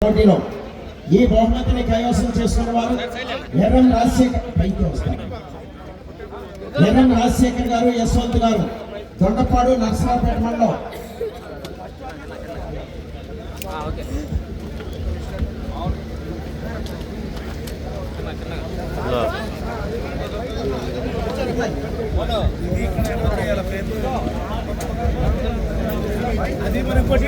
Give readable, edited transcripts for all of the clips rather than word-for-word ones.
పోటీలో ఈ బహుమతిని కైవసం చేసుకున్న వారు ఎర్రం రాజశేఖర్ గారు, యశ్వంత్ గారు, దొండపాడు, నర్సరావుపేట మండలం. అది మనం కొట్టి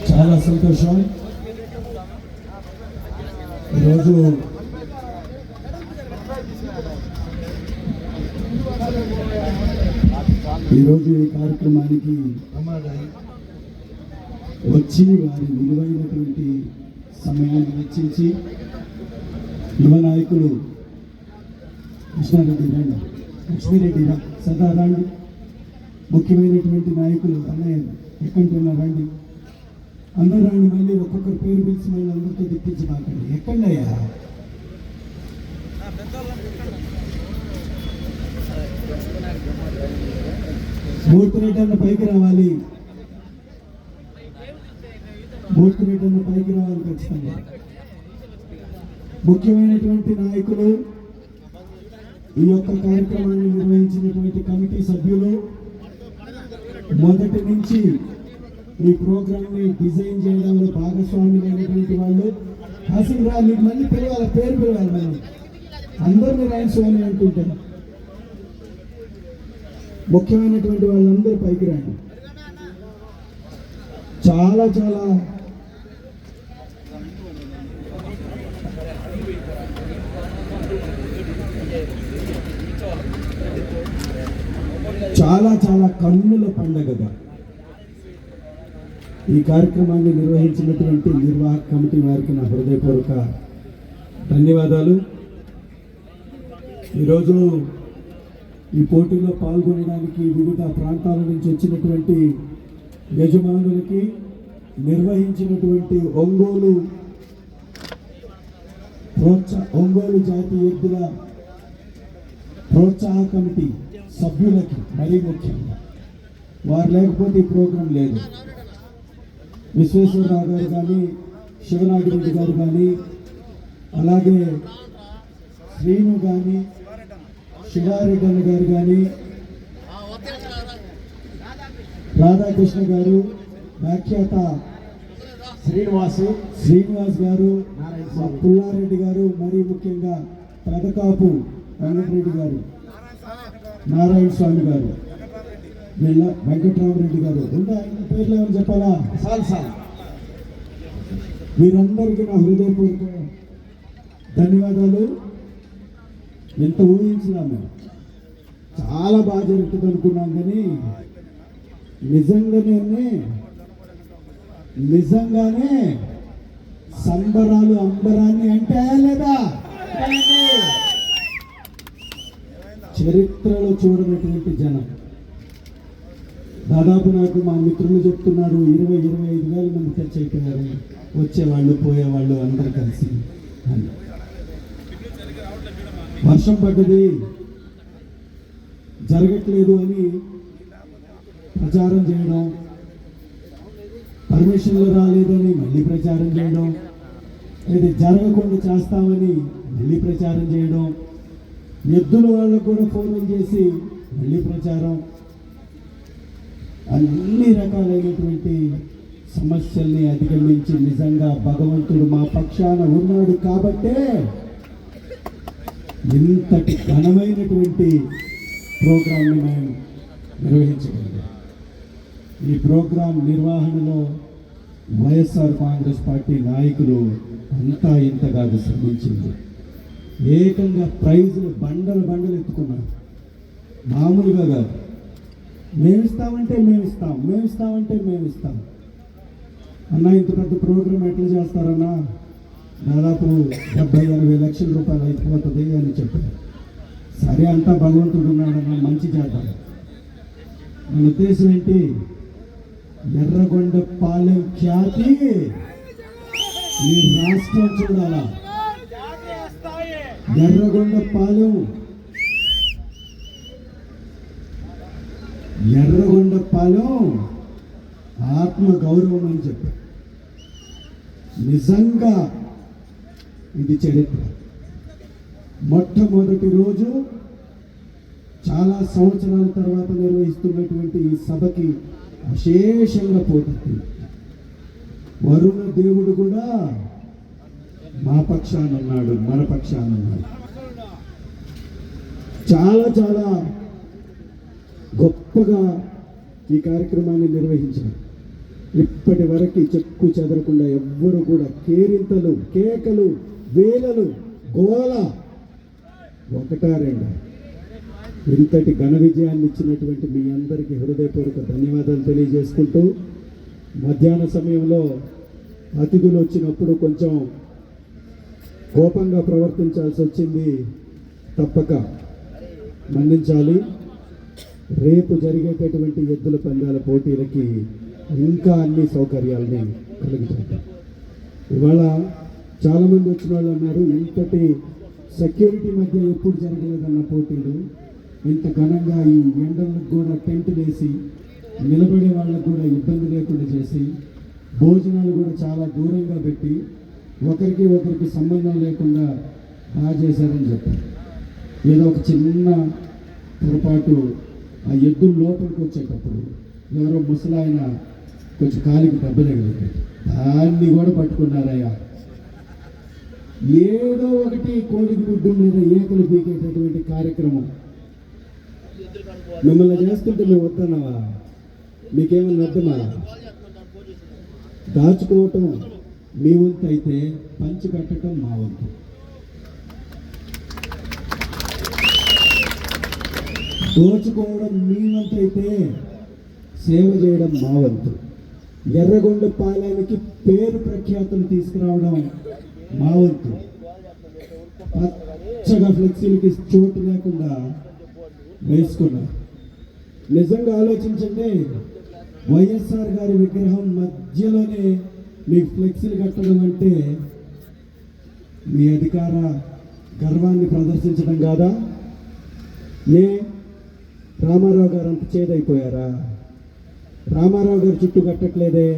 చాలా సంతోషం. ఈరోజు ఈ కార్యక్రమానికి వచ్చి వారి విలువైనటువంటి సమయాన్ని వెచ్చించి యువ నాయకులు కృష్ణారెడ్డి రండి, లక్ష్మీరెడ్డి సదా రండి, ముఖ్యమైనటువంటి నాయకులు అన్నయ్య ఎక్కడికైనా రండి, అందరూ రండి. మళ్ళీ ఒక్కొక్కరు పేరు పిలిచి మళ్ళీ అందరితో తెప్పించి మాకండి. ఎక్కడయ్యా మూర్తిరెడ్డి అన్న పైకి రావాలి, మూర్తిరెడ్డి అన్న పైకి రావాలి ఖచ్చితంగా. ముఖ్యమైనటువంటి నాయకులు, ఈ యొక్క కార్యక్రమాన్ని నిర్వహించినటువంటి కమిటీ సభ్యులు, మొదటి నుంచి ఈ ప్రోగ్రామ్ని డిజైన్ చేయడంలో భాగస్వాములైనటువంటి వాళ్ళు. హాసిల్ రాలి మళ్ళీ పిలవాలి, పేరు పిలవాలి, మనం అందరినీ రాయన స్వామి అంటుంటారు. ముఖ్యమైనటువంటి వాళ్ళందరూ పైకి రండి. చాలా చాలా చాలా చాలా కన్నుల పండగగా ఈ కార్యక్రమాన్ని నిర్వహించినటువంటి నిర్వాహక కమిటీ వారికి నా హృదయపూర్వక ధన్యవాదాలు. ఈరోజు ఈ పోటీలో పాల్గొనడానికి వివిధ ప్రాంతాల నుంచి వచ్చినటువంటి యజమానులకి, నిర్వహించినటువంటి ఒంగోలు జాతీయ ఎద్దుల ప్రోత్సాహ కమిటీ సభ్యులకి మరీ ముఖ్యంగా, వారు లేకపోతే ఈ ప్రోగ్రాం లేదు. విశ్వేశ్వరరావు గారు కానీ, శివనాగిరెడ్డి గారు కానీ, అలాగే శ్రీను కానీ, శివారెడ్డి అన్న గారు కానీ, రాధాకృష్ణ గారు, వ్యాఖ్యాత శ్రీనివాస్ గారు, పుల్లారెడ్డి గారు, మరీ ముఖ్యంగా పెదకాపు వెంకటరెడ్డి గారు, నారాయణ స్వామి గారు, వెంకటరామరెడ్డి గారు, పేర్లు ఏమని చెప్పాలా? వీరందరికీ నా హృదయపూర్వక ధన్యవాదాలు. ఎంత ఊహించినా మేము చాలా బాగా జరుగుతుంది అనుకున్నాం, కానీ నిజంగానే సంబరాలు అంబరాన్ని అంటే లేదా చరిత్రలో చూడనటువంటి జనం. దాదాపు నాకు మా మిత్రులు చెప్తున్నారు 20-25 వేల మంది ఖర్చు అయిపోయారు, వచ్చేవాళ్ళు పోయేవాళ్ళు అందరూ కలిసి. వర్షం పడ్డది, జరగట్లేదు అని ప్రచారం చేయడం, పర్మిషన్లు రాలేదని మళ్ళీ ప్రచారం చేయడం, ఇది జరగకుండా చేస్తామని మళ్ళీ ప్రచారం చేయడం, ఎద్దుల వాళ్ళకు కూడా ఫోన్లు చేసి మళ్ళీ ప్రచారం, అన్ని రకాలైనటువంటి సమస్యల్ని అధిగమించి నిజంగా భగవంతుడు మా పక్షాన ఉన్నాడు కాబట్టే ఇంతటి ఘనమైనటువంటి ప్రోగ్రాంని మేము నిర్వహించగలిగాం. ఈ ప్రోగ్రాం నిర్వహణలో వైఎస్ఆర్ కాంగ్రెస్ పార్టీ నాయకులు అంతా ఇంతగా శ్రమించింది. ఏకంగా ప్రైజులు బండలు ఎత్తుకున్నారు, మామూలుగా కాదు. మేమిస్తామంటే మేమిస్తాం అన్న. ఇంత పెద్ద ప్రోగ్రాం ఎట్లా చేస్తారన్నా, దాదాపు 70-80 లక్షల రూపాయలు అయిపోతుంది అని చెప్పారు. సరే అంతా భగవంతుడు ఉన్నాడన్నా, మంచి చేద్దాం. మన ఉద్దేశం ఏంటి, ఎర్రగొండపాలెం ఖ్యాతి ఈ రాష్ట్రం చూడాలా. ఎర్రగొండపాలెం ఆత్మ గౌరవం అని చెప్పారు. నిజంగా ఇది చరిత్ర. మొట్టమొదటి రోజు చాలా సంవత్సరాల తర్వాత నిర్వహిస్తున్నటువంటి ఈ సభకి విశేషంగా పోతుంది. వరుణ దేవుడు కూడా మా పక్షాన ఉన్నాడు, మన పక్షాన ఉన్నాడు. చాలా చాలా గొప్పగా ఈ కార్యక్రమాన్ని నిర్వహించారు. ఇప్పటి వరకు చెక్కు చెదరకుండా ఎవ్వరు కూడా కేరింతలు, కేకలు, వేలలు, గోల ఒకటా రెండా. ఇంతటి ఘన విజయాన్ని ఇచ్చినటువంటి మీ అందరికీ హృదయపూర్వక ధన్యవాదాలు తెలియజేసుకుంటూ, మధ్యాహ్న సమయంలో అతిథులు వచ్చినప్పుడు కొంచెం కోపంగా ప్రవర్తించాల్సి వచ్చింది, తప్పక మన్నించాలి. రేపు జరిగేటటువంటి ఎద్దుల పందాల పోటీలకి ఇంకా అన్ని సౌకర్యాలని కలుగుతాయి. ఇవాళ చాలామంది వచ్చిన వాళ్ళు అన్నారు, ఇంతటి సెక్యూరిటీ మధ్య ఎప్పుడు జరగలేదన్న పోటీలు. ఇంత ఘనంగా ఈ ఎండలకు కూడా టెంట్ వేసి నిలబడే వాళ్ళకు కూడా ఇబ్బంది లేకుండా చేసి, భోజనాలు కూడా చాలా దూరంగా పెట్టి, ఒకరికి సంబంధం లేకుండా బాగా చేశారని చెప్పారు. ఏదో ఒక చిన్న పొరపాటు, ఆ ఎద్దుల లోపలికి వచ్చేటప్పుడు ఎవరో ముసలాయన కొంచెం కాలికి దెబ్బ తగిలింది, దాన్ని కూడా పట్టుకున్నారయ్యా. ఏదో ఒకటి కోడికి గుడ్డు మీద ఏకలు పీకేటటువంటి కార్యక్రమం మిమ్మల్ని చేస్తుంటే మేము వద్దన్నావా? మీకేమన్నా అర్థమా? దాచుకోవటం మీ వంతు అయితే పంచి కట్టడం మా వంతు. దోచుకోవడం మీ వంతు అయితే సేవ చేయడం మా వంతు. ఎర్రగొండపాలెంకి పేరు ప్రఖ్యాతులు తీసుకురావడం మా వంతు. పచ్చగా ఫ్లెక్సీలకి చోటు లేకుండా వేసుకున్నాం. నిజంగా ఆలోచించండి, వైఎస్ఆర్ గారి విగ్రహం మధ్యలోనే మీకు ఫ్లెక్సీలు కట్టడం అంటే మీ అధికార గర్వాన్ని ప్రదర్శించడం కాదా? ఏ రామారావు గారు అంత చేదైపోయారా? రామారావు గారు చుట్టూ కట్టట్లేదే.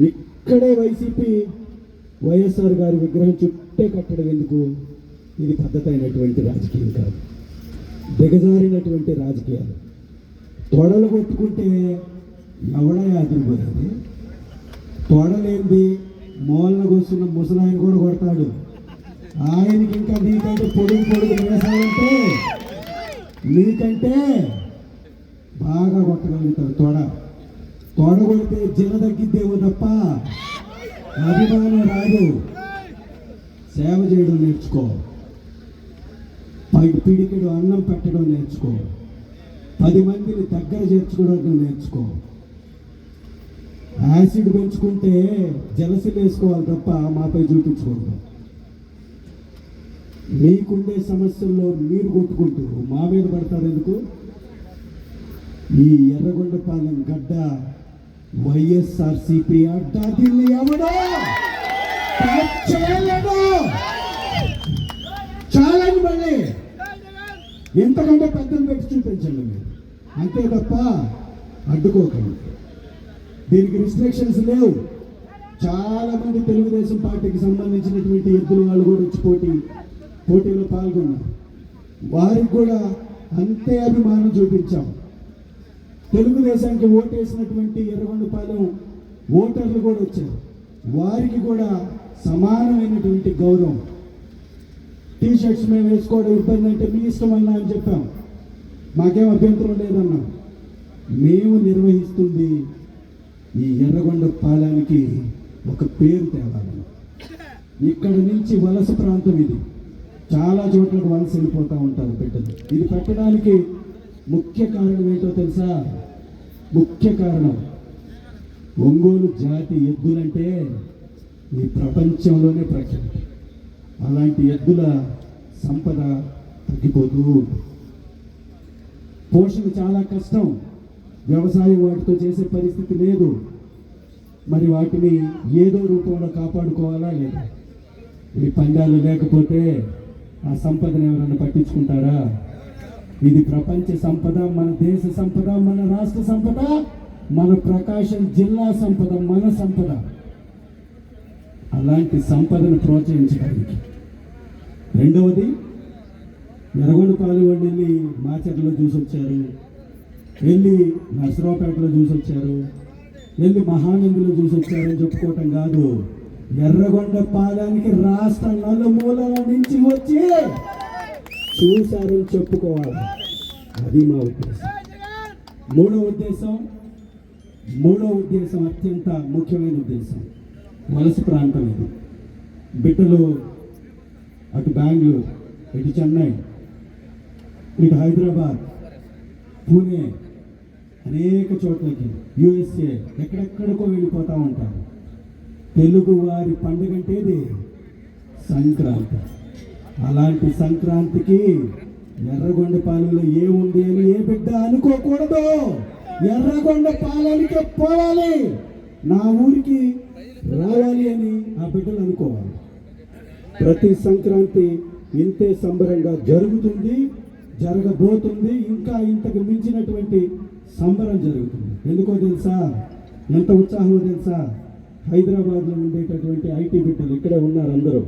ఇక్కడే వైసీపీ వైఎస్ఆర్ గారి విగ్రహం చుట్టే కట్టడం ఎందుకు? ఇది పద్ధతి అయినటువంటి రాజకీయం కాదు, దిగజారినటువంటి రాజకీయాలు. తొడలు కొట్టుకుంటే ఎవడే అదిరిపోయేది. తొడలేంది మూలన కూర్చున్న ముసలాయన కూడా కొడతాడు. ఆయనకి ఇంకా నీకంటే పొడుగు వేసాలంటే నీకంటే బాగా కొట్టగలుగుతాడు. తొడ కొడితే జిన తగ్గిద్దేమో తప్ప అభిమానం రాదు. సేవ చేయడం నేర్చుకో, పిడికిడు అన్నం పెట్టడం నేర్చుకో, 10 మందిని దగ్గర చేర్చుకోవడం నేర్చుకో. యాసిడ్ పెంచుకుంటే జలసీలు వేసుకోవాలి తప్ప మాపై చూపించకూడదు. మీకుండే సమస్యల్లో మీరు కొట్టుకుంటూ మా మీద పడతారు ఎందుకు? ఈ ఎర్రగొండపాలెం గడ్డ వైఎస్ఆర్సీపీ అడ్డ, దీన్ని ఎవడో చేయలేడు. చాలని మళ్ళీ ఎంతకంటే పెద్దలు పెట్టి చూపించండి మీరు, అంతే తప్ప అడ్డుకోకండి. దీనికి రిస్ట్రిక్షన్స్ లేవు. చాలా మంది తెలుగుదేశం పార్టీకి సంబంధించినటువంటి ఎద్దులు వాళ్ళు కూడా వచ్చి పోటీలో పాల్గొన్నారు. వారికి కూడా అంతే అభిమానం చూపించాం. తెలుగుదేశానికి ఓటేసినటువంటి ఎర్రగొండపాలెం ఓటర్లు కూడా వచ్చారు, వారికి కూడా సమానమైనటువంటి గౌరవం. టీషర్ట్స్ మేము వేసుకోవడం ఇబ్బంది అంటే మీ ఇష్టం అన్నా అని చెప్పాం, మాకేం అభ్యంతరం లేదన్నాం. మేము నిర్వహిస్తుంది ఈ ఎర్రగొండపాలెంకి ఒక పేరు తేవాలని. ఇక్కడ నుంచి వలస ప్రాంతం ఇది, చాలా చోట్లకు వలస వెళ్ళిపోతూ ఉంటారు బిడ్డలు. ఇది పెట్టడానికి ముఖ్య కారణం ఏంటో తెలుసా? ముఖ్య కారణం ఒంగోలు జాతి ఎద్దులంటే ఈ ప్రపంచంలోనే ప్రఖ్యాతి. అలాంటి ఎద్దుల సంపద తగ్గిపోతూ, పోషణ చాలా కష్టం, వ్యవసాయం వాటితో చేసే పరిస్థితి లేదు. మరి వాటిని ఏదో రూపంలో కాపాడుకోవాలా లేదా? ఈ పందాలు లేకపోతే ఆ సంపదను ఎవరన్నా పట్టించుకుంటారా? ఇది ప్రపంచ సంపద, మన దేశ సంపద, మన రాష్ట్ర సంపద, మన ప్రకాశం జిల్లా సంపద, మన సంపద. అలాంటి సంపదను ప్రోత్సహించడానికి. రెండవది, ఎర్రగొండపాలెం వాళ్ళు వెళ్ళి మాచర్లో చూసి వచ్చారు, వెళ్ళి నర్సరావుపేటలో చూసి వచ్చారు, వెళ్ళి మహానందిలో చూసి వచ్చారని చెప్పుకోవటం కాదు. ఎర్రగొండపాలెంకి రాష్ట్ర నలుమూలల నుంచి వచ్చి చూశారని చెప్పుకోవాలి. అది మా ఉద్దేశం. మూడో ఉద్దేశం అత్యంత ముఖ్యమైన ఉద్దేశం, వలస ప్రాంతం ఇది. బిడ్డలు అటు బెంగళూరు, ఇటు చెన్నై, ఇటు హైదరాబాద్, పూణే, అనేక చోట్లకి, USA, ఎక్కడెక్కడికో వెళ్ళిపోతూ ఉంటారు. తెలుగు వారి పండుగ అంటే ఇది సంక్రాంతి. అలాంటి సంక్రాంతికి ఎర్రగొండపాలెంలో ఏముంది అని ఏ బిడ్డ అనుకోకూడదు. ఎర్రగొండపాలెంకే పోవాలి, నా ఊరికి రావాలి అని ఆ బిడ్డలు అనుకోవాలి. ప్రతి సంక్రాంతి ఇంతే సంబరంగా జరుగుతుంది, జరగబోతుంది. ఇంకా ఇంతకు మించినటువంటి సంబరం జరుగుతుంది. ఎందుకో తెలుసా? ఎంత ఉత్సాహమో తెలుసా? హైదరాబాద్లో ఉండేటటువంటి IT బిడ్డలు ఇక్కడే ఉన్నారు, అందరూ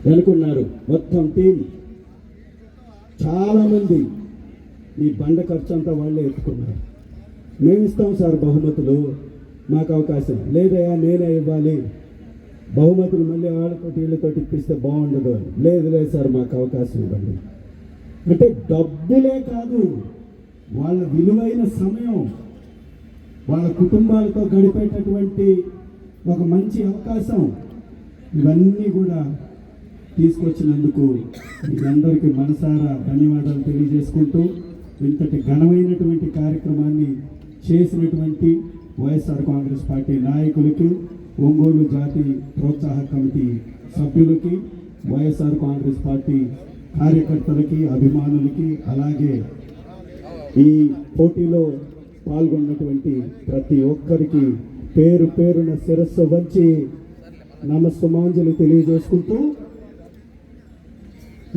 వెనుకున్నారు. మొత్తం టీం చాలామంది ఈ బండ ఖర్చు అంతా వాళ్ళే ఎత్తుకున్నారు. మేము ఇస్తాం సార్ బహుమతులు, మాకు అవకాశం లేదయా, నేనే ఇవ్వాలి, బహుమతులు మళ్ళీ వాళ్ళతోటి వీళ్ళతోటి ఇప్పిస్తే బాగుండదు అని. లేదు సార్, మాకు అవకాశం ఇవ్వండి అంటే డబ్బులే కాదు, వాళ్ళ విలువైన సమయం, వాళ్ళ కుటుంబాలతో గడిపేటటువంటి ఒక మంచి అవకాశం, ఇవన్నీ కూడా తీసుకొచ్చినందుకు మీ అందరికీ మనసారా ధన్యవాదాలు తెలియజేసుకుంటూ, ఇంతటి ఘనమైనటువంటి కార్యక్రమాన్ని చేసినటువంటి వైఎస్ఆర్ కాంగ్రెస్ పార్టీ నాయకులకి, ఒంగోలు జాతి ప్రోత్సాహ కమిటీ సభ్యులకి, వైఎస్ఆర్ కాంగ్రెస్ పార్టీ కార్యకర్తలకి, అభిమానులకి, అలాగే ఈ పోటీలో పాల్గొన్నటువంటి ప్రతి ఒక్కరికి పేరు పేరున శిరస్సు వంచి నమస్సుమాంజలి తెలియజేసుకుంటూ,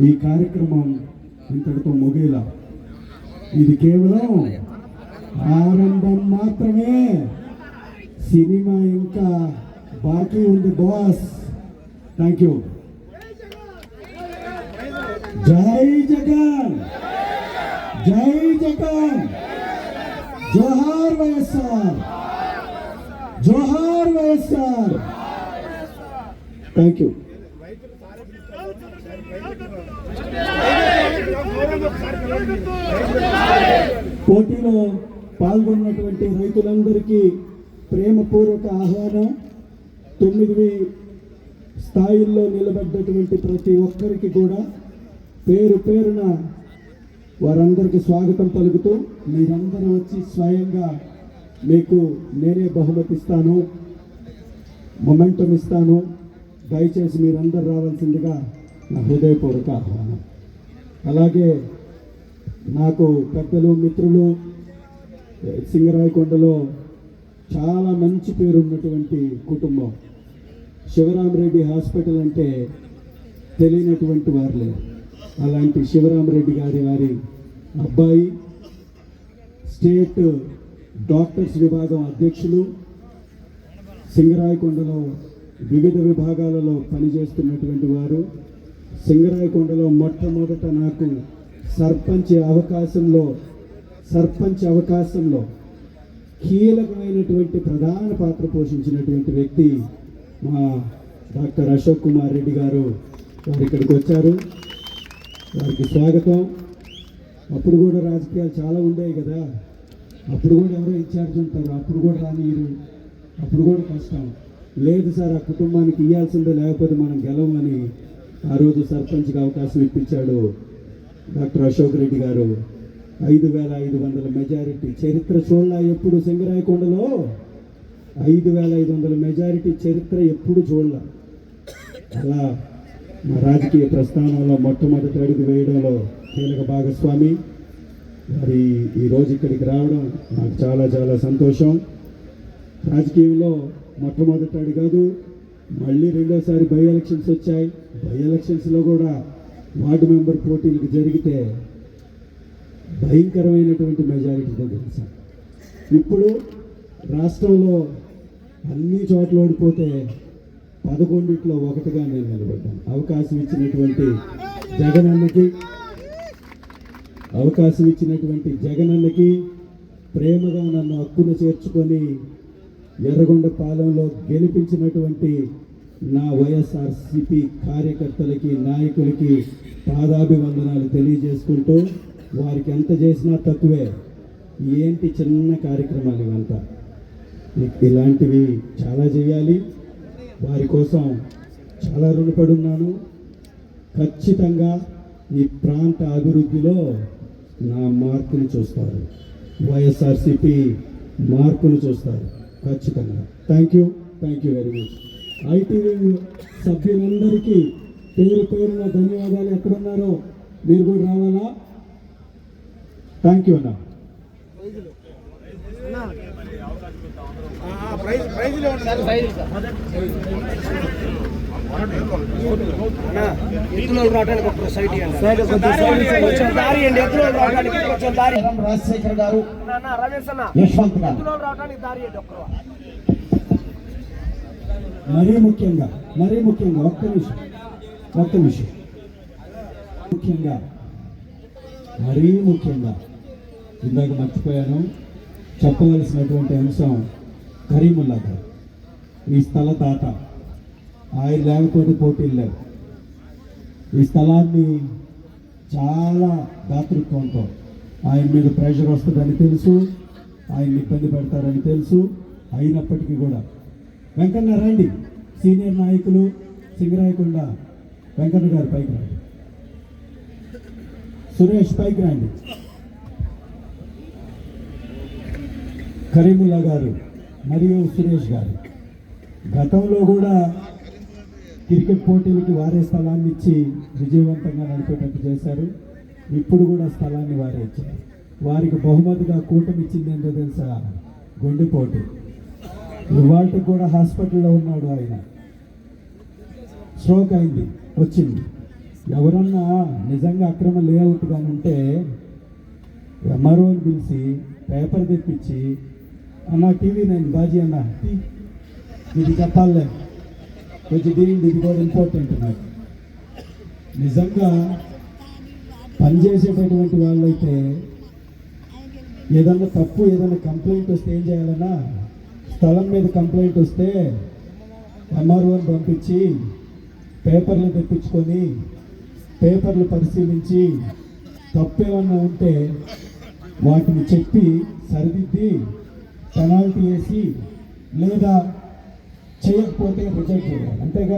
ఈ కార్యక్రమం ఇంతటితో ముగిలా. ఇది కేవలం ఆరంభం మాత్రమే, సినిమా ఇంకా బాకీ ఉంది బాస్. Thank you. జై జగన్, జై జగన్, జోహార్ వైఎస్ఆర్, జోహార్ వైఎస్ఆర్. Thank you. పోటీలో పాల్గొన్నటువంటి రైతులందరికీ ప్రేమపూర్వక ఆహ్వానం. 9 స్థాయిల్లో నిలబడ్డటువంటి ప్రతి ఒక్కరికి కూడా పేరు పేరున వారందరికీ స్వాగతం పలుకుతూ, మీరందరూ వచ్చి స్వయంగా మీకు నేనే బహుమతి ఇస్తాను, మొమెంటం ఇస్తాను, దయచేసి మీరందరూ రావాల్సిందిగా నా హృదయపూర్వక ఆహ్వానం. అలాగే నాకు పెద్దలు, మిత్రులు, సింగరాయకొండలో చాలా మంచి పేరు ఉన్నటువంటి కుటుంబం. శివరామరెడ్డి హాస్పిటల్ అంటే తెలియనటువంటి వారు లేరు. అలాంటి శివరామరెడ్డి వారి అబ్బాయి స్టేట్ డాక్టర్స్ విభాగం అధ్యక్షులు, సింగరాయకొండలో వివిధ విభాగాలలో పనిచేస్తున్నటువంటి వారు. సింగరాయకొండలో మొట్టమొదట నాకు సర్పంచ్ అవకాశంలో కీలకమైనటువంటి ప్రధాన పాత్ర పోషించినటువంటి వ్యక్తి మా డాక్టర్ అశోక్ కుమార్ రెడ్డి గారు. వారు ఇక్కడికి వచ్చారు, వారికి స్వాగతం. అప్పుడు కూడా రాజకీయాలు చాలా ఉండేవి కదా, అప్పుడు కూడా ఎవరో ఇన్ఛార్జ్ ఉంటారు, అప్పుడు కూడా రానియరు, అప్పుడు కూడా కష్టం. లేదు సార్, ఆ కుటుంబానికి ఇవ్వాల్సిందే, లేకపోతే మనం గెలవమని ఆ రోజు సర్పంచ్కి అవకాశం ఇప్పించాడు డాక్టర్ అశోక్ రెడ్డి గారు. 5,500 మెజారిటీ. చరిత్ర చూడలా ఎప్పుడు సింగరాయకొండలో 5,500 మెజారిటీ చరిత్ర ఎప్పుడు చూడలా. అలా మా రాజకీయ ప్రస్థానంలో మొట్టమొదటి అడుగు వేయడంలో కీలక భాగస్వామి. మరి ఈరోజు ఇక్కడికి రావడం నాకు చాలా చాలా సంతోషం. రాజకీయంలో మొట్టమొదటి అడుగు కాదు, మళ్ళీ రెండోసారి బై ఎలక్షన్స్ వచ్చాయి. బై ఎలక్షన్స్లో కూడా వార్డు మెంబర్ పోటీలకు జరిగితే భయంకరమైనటువంటి మెజారిటీతో గెలిచాం. ఇప్పుడు రాష్ట్రంలో అన్ని చోట్ల ఓడిపోతే 11ట్లో 1గా నేను నిలబడ్డాను. అవకాశం ఇచ్చినటువంటి జగనన్నకి ప్రేమగా నన్ను హక్కును చేర్చుకొని ఎర్రగొండపాలెంలో గెలిపించినటువంటి నా వైఎస్ఆర్సీపీ కార్యకర్తలకి, నాయకులకి పాదాభివందనాలు తెలియజేసుకుంటూ, వారికి ఎంత చేసినా తక్కువే. ఏంటి చిన్న కార్యక్రమాలు ఇవంతా, ఇలాంటివి చాలా చేయాలి. వారి కోసం చాలా రుణపడి ఉన్నాను. ఖచ్చితంగా ఈ ప్రాంత అభివృద్ధిలో నా మార్కును చూస్తారు, వైఎస్ఆర్సీపీ మార్కును చూస్తారు ఖచ్చితంగా. Thank you very much. ITV సభ్యులందరికీ పేరు పేరున ధన్యవాదాలు. ఎక్కడున్నారో మీరు కూడా రావాలా. థ్యాంక్ యూ అన్న. రాజశేఖర్ గారు, యశ్వంత్ గారు, మరీ ముఖ్యంగా ఒక్క నిమిషం మరీ ముఖ్యంగా ఇందాక మర్చిపోయాను చెప్పవలసినటువంటి అంశం. కరీముల్లా గారు ఈ స్థల దాత. ఆయన లేకపోతే పోటీలు లేవు. ఈ స్థలాన్ని చాలా దాతృత్వంతో, ఆయన మీద ప్రెషర్ వస్తుందని తెలుసు, ఆయన్ని ఇబ్బంది పెడతారని తెలుసు, అయినప్పటికీ కూడా వెంకన్న రండి, సీనియర్ నాయకులు సింగరాయకొండ వెంకన్న గారు పైకి రండి, సురేష్ పైకి రండి, కరీముల్లా గారు మరియు సురేష్ గారు గతంలో కూడా క్రికెట్ పోటీలకి వారే స్థలాన్ని ఇచ్చి విజయవంతంగా నడిపేటట్టు చేశారు. ఇప్పుడు కూడా స్థలాన్ని వారే ఇచ్చారు. వారికి బహుమతిగా కూటమి ఇచ్చింది ఏంటో తెలుసా? గుండెపోటు. ఇవాళకి కూడా హాస్పిటల్లో ఉన్నాడు ఆయన. స్ట్రోక్ అయింది, వచ్చింది. ఎవరన్నా నిజంగా అక్రమ లేఅవుట్ కానీ ఉంటే ఎంఆర్ఓని పిలిచి పేపర్ తెప్పించి, అన్న TV9 బాజీ అన్న ఇది చెప్పాలే కొంచెం దీనికి, ఇది కూడా ఇంపార్టెంట్. నాకు నిజంగా పనిచేసేటటువంటి వాళ్ళైతే ఏదన్నా తప్పు, ఏదైనా కంప్లైంట్ వస్తే ఏం చేయాలన్నా, స్థలం మీద కంప్లైంట్ వస్తే ఎంఆర్ఓని పంపించి పేపర్లు తెప్పించుకొని పేపర్లు పరిశీలించి తప్పేమన్నా ఉంటే వాటిని చెప్పి సరిదిద్ది పెనాల్టీ వేసి, లేదా చేయకపోతే రిజెక్ట్ చేయాలి. అంతేగా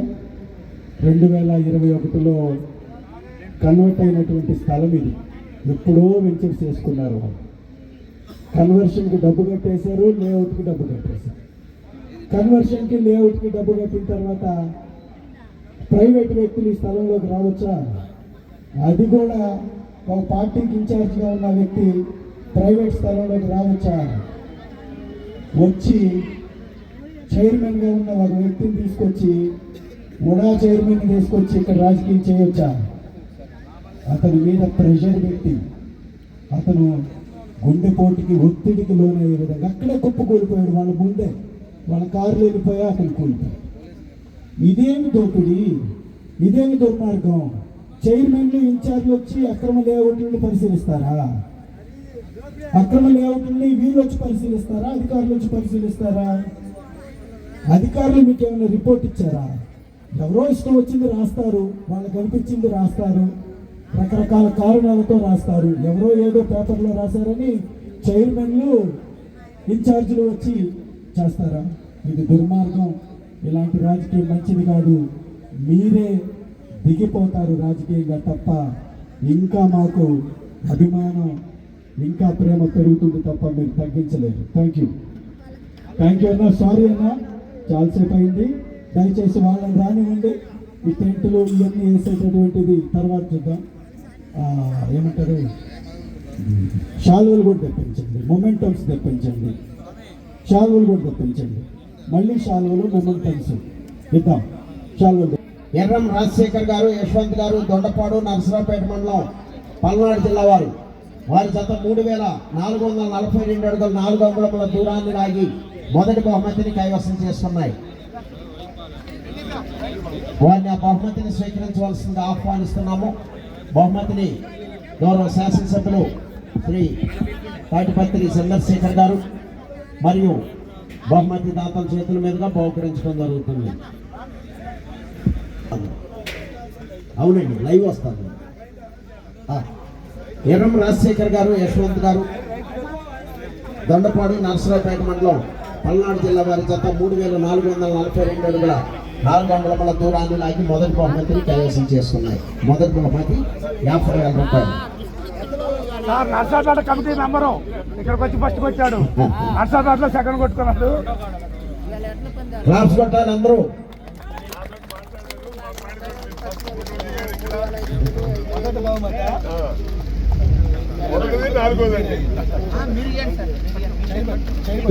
2021లో కన్వర్ట్ అయినటువంటి స్థలం ఇది. ఎప్పుడో వెంచర్స్ చేసుకున్నారు వాళ్ళు. కన్వర్షన్కి డబ్బు కట్టేశారు, లేఅవుట్కి డబ్బు కట్టేశారు. కన్వర్షన్కి లేఅవుట్కి డబ్బు కట్టిన తర్వాత ప్రైవేట్ వ్యక్తులు ఈ స్థలంలోకి రావచ్చా? అది కూడా ఒక పార్టీకి ఇన్ఛార్జ్గా ఉన్న వ్యక్తి ప్రైవేట్ స్థలంలోకి రావచ్చా? వచ్చి చైర్మన్గా ఉన్న ఒక వ్యక్తిని తీసుకొచ్చి, ముడా చైర్మన్ తీసుకొచ్చి ఇక్కడ రాజకీయం చేయొచ్చా? అతని మీద ప్రెషర్ పెట్టి, అతను గుండెపోటుకి, ఒత్తిడికి లోనయ్యే విధంగా అక్కడే కుప్పకూలిపోయాడు. వాళ్ళ ముందే వాళ్ళ కారులు వెళ్ళిపోయా అతను కూలిపోయాడు. ఇదేమి దోపిడి, ఇదేమి దుర్మార్గం? చైర్మన్లు, ఇన్ఛార్జ్లు వచ్చి అక్రమ లేఅవుట్లను పరిశీలిస్తారా? అక్రమ లేఅవుట్లని వీళ్ళు వచ్చి పరిశీలిస్తారా? అధికారులు వచ్చి పరిశీలిస్తారా? అధికారులు మీకు ఏమైనా రిపోర్ట్ ఇచ్చారా? ఎవరో ఇష్టం వచ్చింది రాస్తారు, వాళ్ళకి అనిపించింది రాస్తారు, రకరకాల కారణాలతో రాస్తారు. ఎవరో ఏదో పేపర్లో రాశారని చైర్మన్లు, ఇన్ఛార్జీలు వచ్చి చేస్తారా? ఇది దుర్మార్గం. ఇలాంటి రాజకీయం మంచిది కాదు. మీరే దిగిపోతారు రాజకీయంగా తప్ప ఇంకా మాకు అభిమానం, ఇంకా ప్రేమ పెరుగుతుంది తప్ప మీరు తగ్గించలేరు. థ్యాంక్ యూ అన్న. సారీ అన్న, చాలాసేపు అయింది. దయచేసి వాళ్ళని రానివ్వండి. ఈ టెంట్లు ఇవన్నీ వేసేటటువంటిది తర్వాత చూద్దాం. ఏమంటారు, షాల్వలు కూడా తెప్పించండి, మొమెంటమ్స్ తెప్పించండి, షాల్వలు కూడా తెప్పించండి. మళ్ళీ షాల్వలు మొమెంటమ్స్ ఇద్దాం. షాల్వలు ఎర్రం రాజశేఖర్ గారు, యశ్వంత్ గారు, దొండపాడు, నరసరావుపేట మండలం, పల్నాడు జిల్లా వారు. వారి జత 3442 అడుగుల 4 అంగుళముల దూరాన్ని లాగి మొదటి బహుమతిని కైవసం చేసుకున్నాయి. వారిని ఆ బహుమతిని స్వీకరించవలసిందిగా ఆహ్వానిస్తున్నాము. బహుమతిని గౌరవ శాసనసభ్యులు శ్రీ తాటిపత్రి చంద్రశేఖర్ గారు మరియు బహుమతి దాతల చేతుల మీదుగా బహుకరించడం జరుగుతుంది. అవునండి, లైవ్ వస్తాను. ఎర్రం రాజశేఖర్ గారు, యశ్వంత్ గారు, దొండపాడు, నరసరావుపేట మండలం, పల్నాడు జిల్లా వారి జత 3442 అడుగుల 4 అంగుళముల దూరాన్ని లాగి మొదటి బహుమతిని కైవసం చేసుకున్నాయి. మొదటి బహుమతి 50,000 రూపాయలు. నర్సాపేట కమిటీ మెంబరు ఇక్కడికి వచ్చి ఫస్ట్ వచ్చాడు. నర్సాపేటలో సెకండ్ కొట్టుకున్నాడు. క్లాప్స్ కొట్టాలి అందరూ.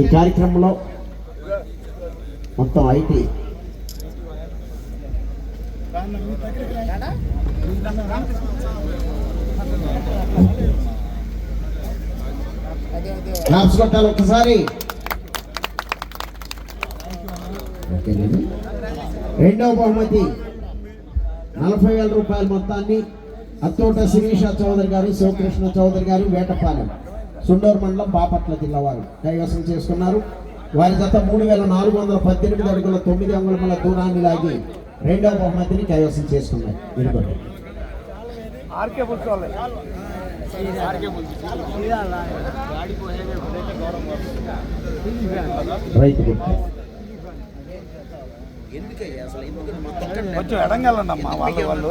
ఈ కార్యక్రమంలో మొత్తం ఐటీ క్లాప్స్ కొట్టాలి ఒక్కసారి. రెండవ బహుమతి 40,000 రూపాయల మొత్తాన్ని అత్తోట శిరీష చౌదరి గారు, శివకృష్ణ చౌదరి గారు, వేటపాలెం, సుండూరు మండలం, బాపట్ల జిల్లా వారు కైవసం చేసుకున్నారు. వారి జత 3418 అడుగుల 9 అంగుళముల దూరాన్ని లాగి రెండవ బహుమతిని కైవసం చేసుకున్నారు. రైతు కొంచెం ఎడంగెళ్ళండమ్మా, వాళ్ళు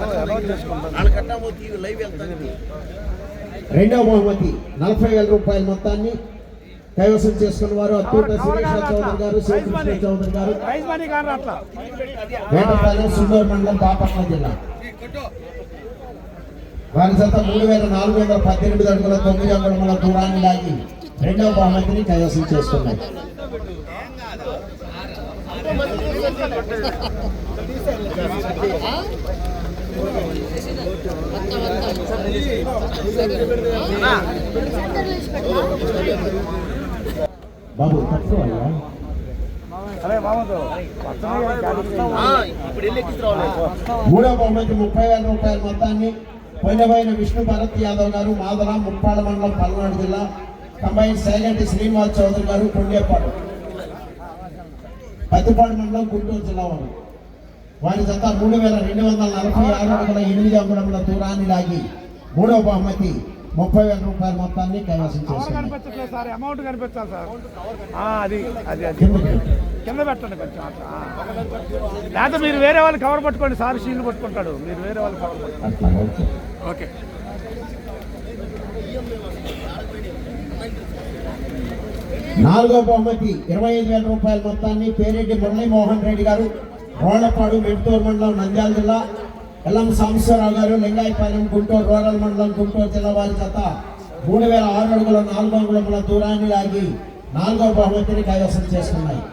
రెండవ బహుమతి 40,000 రూపాయల మొత్తాన్ని కైవసం చేసుకున్న వారు అత్తూట శిరీష చౌదరి గారు, శివకృష్ణ చౌదరి గారు, వేటపాలెం, సుందూరు మండలం, బాపట్ల జిల్లా. వారి జత 3418 అడుగుల 9 అంగుళముల దూరాన్ని లాగి రెండవ బహుమతిని కైవసం చేసుకున్నాయి. బాబు తక్కువ మూడవ బహుమతి 30,000 రూపాయల మొత్తాన్ని పోయినబోయిన విష్ణు భరత్ యాదవ్ గారు, మాదల, ముప్పాడ మండలం, పల్నాడు జిల్లా. కంబైన్ సైలెంట్ శ్రీనివాస్ చౌదరి గారు, కొండేపాడు, పత్తిపాడు మండలం, గుంటూరు జిల్లా వారు. వారి జత 3246 అడుగుల 8 అంగుళముల దూరాన్ని లాగి మూడవ బహుమతి 30,000 రూపాయల మొత్తాన్ని కైవసం చేసుకున్నారు. అమౌంట్ కనిపించాలి సార్, అది కింద పెట్టండి కొంచెం. లేకపోతే మీరు వేరే వాళ్ళు కవర్ పట్టుకోండి సార్, షీల్డ్ పట్టుకుంటాడు. మీరు వేరే వాళ్ళు కవర్ పట్టుకోండి. ఓకే. నాలుగో బహుమతి 25,000 రూపాయల మొత్తాన్ని పేరెడ్డి మురళీమోహన్ రెడ్డి గారు, రోళ్లపాడు, మెట్టూరు మండలం, నంద్యాల జిల్లా. ఎల్లం సాంబశివరావు గారు, లింగాయపాలెం, గుంటూరు రూరల్ మండలం, గుంటూరు జిల్లా వారి జత 3006 అడుగుల 4 అంగుళముల దూరాన్ని లాగి నాలుగో బహుమతిని కైవసం చేసుకున్నాయి.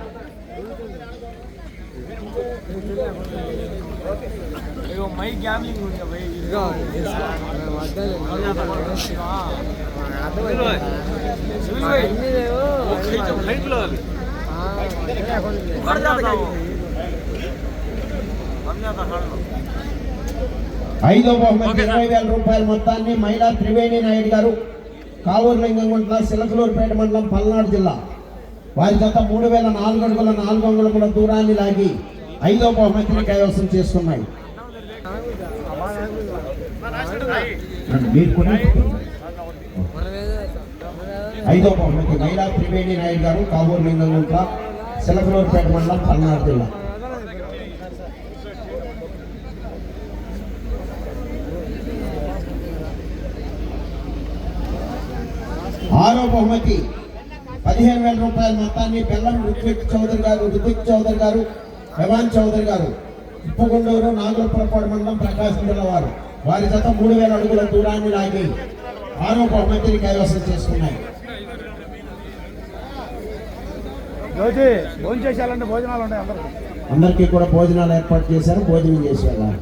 ఐదో బహుమతి 20,000 రూపాయల మొత్తాన్ని మహిళా త్రివేణి నాయుడు గారు, కావూరు లింగంగుంట్ల, సిలకలూరుపేట మండలం, పల్నాడు జిల్లా. వారి జత 3004 అడుగుల 4 అంగుళముల దూరాన్ని లాగి ఐదో బహుమతిని కైవసం చేసుకున్నాయి. ఐదో బహుమతి మహిళా త్రివేణి నాయుడు గారు, కావూరు లింగంగుంట్ల, సిలకలూరుపేట మండలం, పల్నాడు జిల్లా. బహుమతి 15,000 రూపాయల మొత్తాన్ని బెల్లం రుత్విక్ చౌదరి గారు యవాన్ చౌదరి గారు ఉప్పుగుండూరు నాగులపురపాడు మండలం ప్రకాశం జిల్లా వారి జత 3,000 అడుగుల దూరాన్ని లాగి 6వ బహుమతిని కైవసం చేసుకున్నాయి. జ్యోతి భోజనం చేసేయాలంటే భోజనాలు ఉన్నాయి అందరికీ కూడా భోజనాలు ఏర్పాటు చేశారు. భోజనం చేసి వెళ్ళాలి.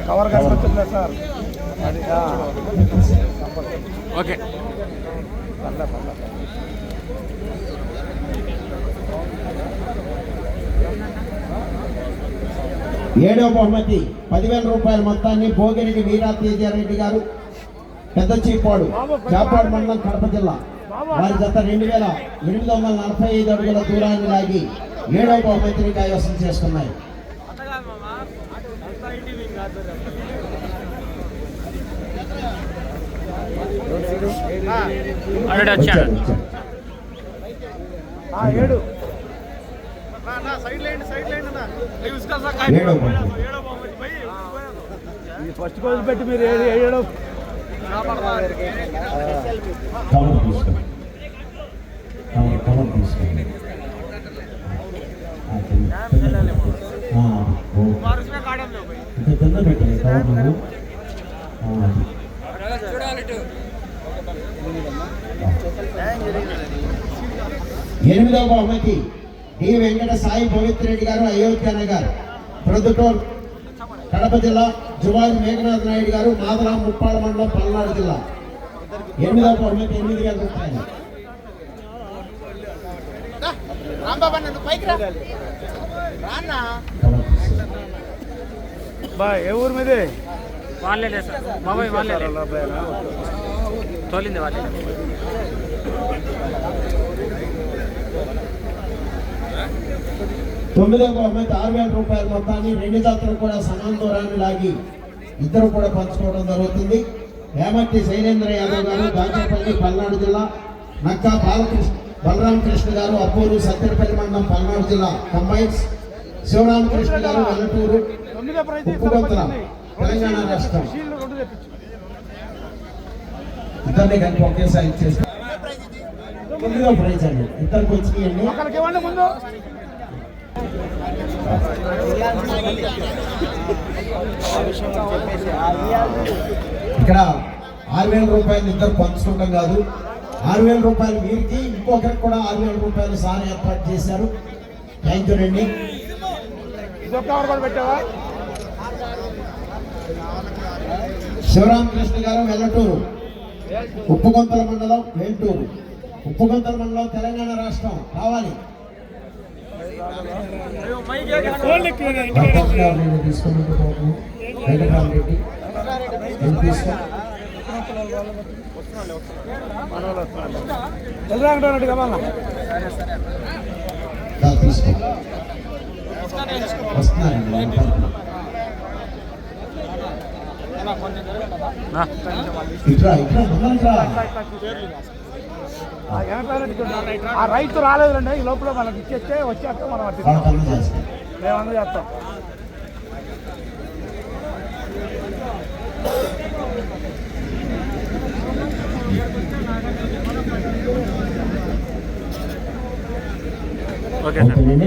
కవర్ కనిపించట్లేదు సార్. అది ఓకే. ఏడవ బహుమతి 10,000 రూపాయల మొత్తాన్ని భోగిరెడ్డి వీరా తేజారెడ్డి గారు పెద్ద చీపాడు చాపాడు మండలం కడప జిల్లా వారి జత 2,845 అడుగుల దూరాన్ని లాగి 7వ బహుమతిని కైవసం చేసుకున్నాయి. ఫస్ట్ రోజు పెట్టి మీరు ఏడు కింద పెట్టండి కవర్. 8వ బహుమతి డి వెంకట సాయి పవిత్రెడ్డి గారు అయోధ్య నగర్ ప్రొద్దుటూరు కడప జిల్లా జువాజి మేఘనాథ్ నాయుడు గారు మాదరా ముప్పాడ మండలం పల్నాడు జిల్లా 8వ బహుమతి 8,000 రూపాయలు. ఏ ఊరు మీదే? వాళ్ళే సార్ బాబాయ్ వాళ్ళే తోలింది వాళ్ళే. 9వ బహుమతి 6,000 రూపాయల మొత్తాన్ని 2 జాతరలు కూడా సమాన దూరాన్ని లాగి ఇద్దరు కూడా పంచుకోవడం జరుగుతుంది. వేమట్టి శైలేంద్ర యాదవ్ గారు దాచేపల్లి పల్నాడు జిల్లా, నక్కా బలరామకృష్ణ గారు అప్పూరు సత్తెనపల్లి మండలం పల్నాడు జిల్లా కంబైన్స్, శివరామకృష్ణ గారు వెల్లటూరు ఉప్పుగొంతల తెలంగాణ రాష్ట్రం. ఇద్దరిని కలిపి ఒకేసారి ఇచ్చేసి 9వ ప్రైజ్ అండి. ఇద్దరికి వచ్చినాయండి. ఇక్కడ 6,000 రూపాయలు ఇద్దరు పంచుకుంటాం కాదు, 6,000 రూపాయలు వీరికి, ఇంకొకరికి కూడా 6,000 రూపాయలు సార్ ఏర్పాటు చేశారు. థ్యాంక్ యూ అండి. శివరామకృష్ణ గారు వెల్లటూరు ఉప్పుగొంతల మండలం వేల్టూరు ఉప్పుగొంతల మండలం తెలంగాణ రాష్ట్రం కావాలి. ఆ రైతు రాలేదండి, ఈ లోపల మనకి ఇచ్చేస్తే వచ్చాక మనం మేము అందరూ చేస్తాం.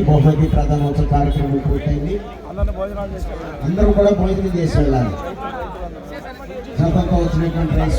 బహుమతి ప్రధానోత్సవ కార్యక్రమం పూర్తయింది. అందరూ కూడా భోజనం చేసి వెళ్ళాలి. వచ్చినటువంటి రైస్